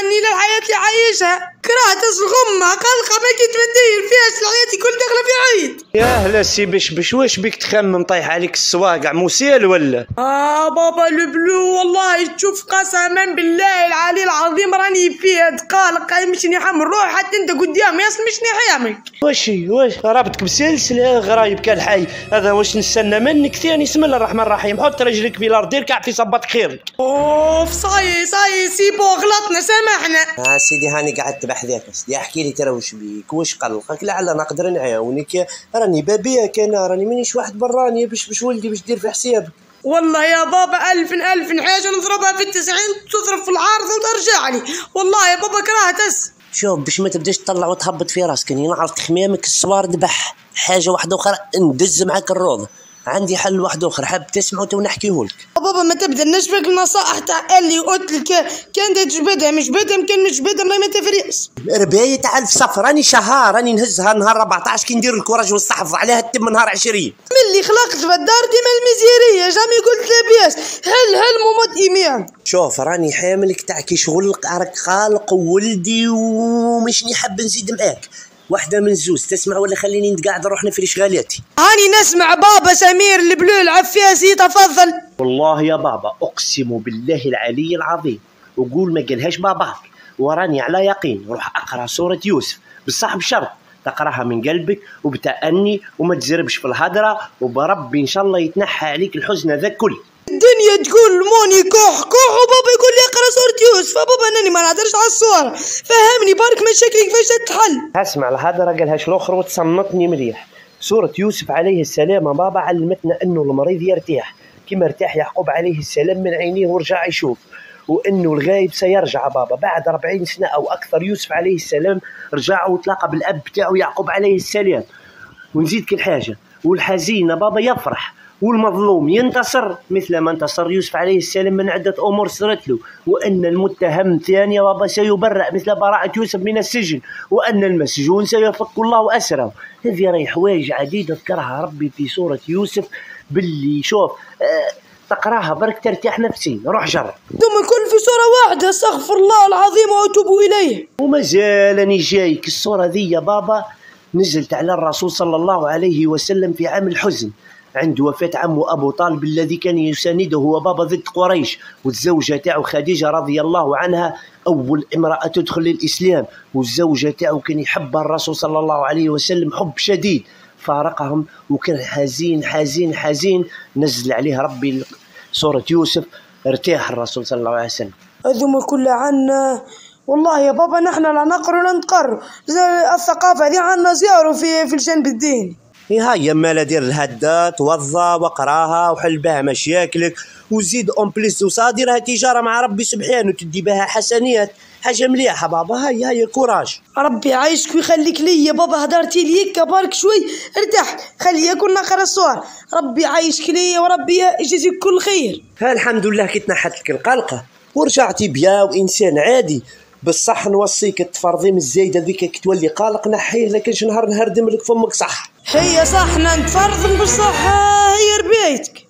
عني للحياة اللي عايشها. كرهت الغمة قلقة ما كنت مدير فيها حياتي كل داخلة في عيد. يا هلا سي بشبش، واش بيك تخمم طايح عليك السواقع موسيال ولا؟ بابا البلو والله تشوف قسما بالله العلي العظيم راني فيها تقالق مش نحمل روح حتى انت قدامي اصلا مش نحيامك. واش رابطك بسلسلة غرايب كالحي هذا، واش نستنى منك ثاني؟ بسم الله الرحمن الرحيم، حط رجلك في الارض اركع في صباط خيرك. اوف صاي سيبو غلطنا سامحنا. سيدي هاني قعدت بحذاك سيدي، احكي لي ترى واش بيك واش قلقك؟ لعل نقدر نعاونك، راني بابيك انا، راني مانيش واحد براني باش ولدي باش دير في حسابك. والله يا بابا ألف حاجة نضربها في 90 تضرب في العارضة وترجع لي، والله يا بابا كرهت شوف باش ما تبداش تطلع وتهبط في راسك، اني نعرف خمامك الصوار ذبح حاجة واحدة أخرى ندز معاك الروضة. عندي حل واحد اخر حاب تسمعه تو نحكيهولك. بابا ما تبدا نشفك النصائح تاع اللي قلت لك كان تجبدها مش بدها يمكن مش بدها ما تفرقش. رباية تاع الصف راني شهر راني نهزها نهار 14 كي ندير الكوراج والصحف عليها تتم نهار 20. ملي خلقت في الدار ديما الميزيريه جامي قلت لاباس هل مومود ايمان. شوف راني حاملك تاع كي شغل راك خالق وولدي ومش نحب نزيد معاك، واحدة من زوز تسمع ولا خليني نتقاعد نروح نفرش غالياتي؟ هاني نسمع بابا سمير البلول عفاسي تفضل. والله يا بابا اقسم بالله العلي العظيم وقول ما قالهاش باباك وراني على يقين، روح اقرا سورة يوسف بصح بشرط تقراها من قلبك وبتأني وما تزربش في الهدرة، وبربي ان شاء الله يتنحى عليك الحزن ذا كل. الدنيا تقول موني كوح وبابا يقول لي اقرا سورة يوسف، فبابا انني ما نهدرش على الصور، فهمني بارك مشاكلك كيفاش تتحل. اسمع الهدرة قالهاش الاخر وتصنطني مليح. سورة يوسف عليه السلام بابا علمتنا انه المريض يرتاح كما ارتاح يعقوب عليه السلام من عينيه ورجع يشوف، وانه الغايب سيرجع بابا بعد 40 سنة او اكثر. يوسف عليه السلام رجع وتلاقى بالاب بتاعه يعقوب عليه السلام. ونزيد كل حاجة، والحزين بابا يفرح والمظلوم ينتصر مثل ما انتصر يوسف عليه السلام من عدة أمور صارت له، وأن المتهم ثانية بابا سيبرأ مثل براءة يوسف من السجن، وأن المسجون سيفك الله أسره. هذه راهي حوايج عديدة ذكرها ربي في سورة يوسف باللي شوف تقراها برك ترتاح نفسيا. روح جرب. ثم الكل في سورة واحدة استغفر الله العظيم وأتوب إليه. ومازال أنا جايك. السورة ذي يا بابا نزلت على الرسول صلى الله عليه وسلم في عام الحزن عند وفاة عمه أبو طالب الذي كان يسانده هو بابا ضد قريش، والزوجة تاعو خديجة رضي الله عنها أول امرأة تدخل الإسلام، والزوجة تاعو كان يحبها الرسول صلى الله عليه وسلم حب شديد، فارقهم وكان حزين نزل عليه ربي سورة يوسف ارتاح الرسول صلى الله عليه وسلم. هذوما كل عنا والله يا بابا نحن لا نقر ولا نقر، الثقافة هذه عنا زيارة في الجانب الديني. هاي مالا دير الهدة توضى وقراها وحل بها مشاكلك وزيد اون بليس وصادرها تجارة مع ربي سبحانه تدي بها حسنيات، حاجة مليحة بابا. هاي كوراج. ربي يعيشك ويخليك لي يا بابا، هدرتي لي بارك شوي ارتاح خلي يكون نقرا الصور. ربي يعيشك لي وربي يجزيك كل خير. الحمد لله كي تنحت لك القلقة ورجعتي بيا وإنسان عادي، بصح نوصيك التفرضيم الزايدة ذيك كي تولي قالق نحيه، لكنش نهار نهردم لك فمك صح. هي صح نتفرضم بصح هي ربيتك.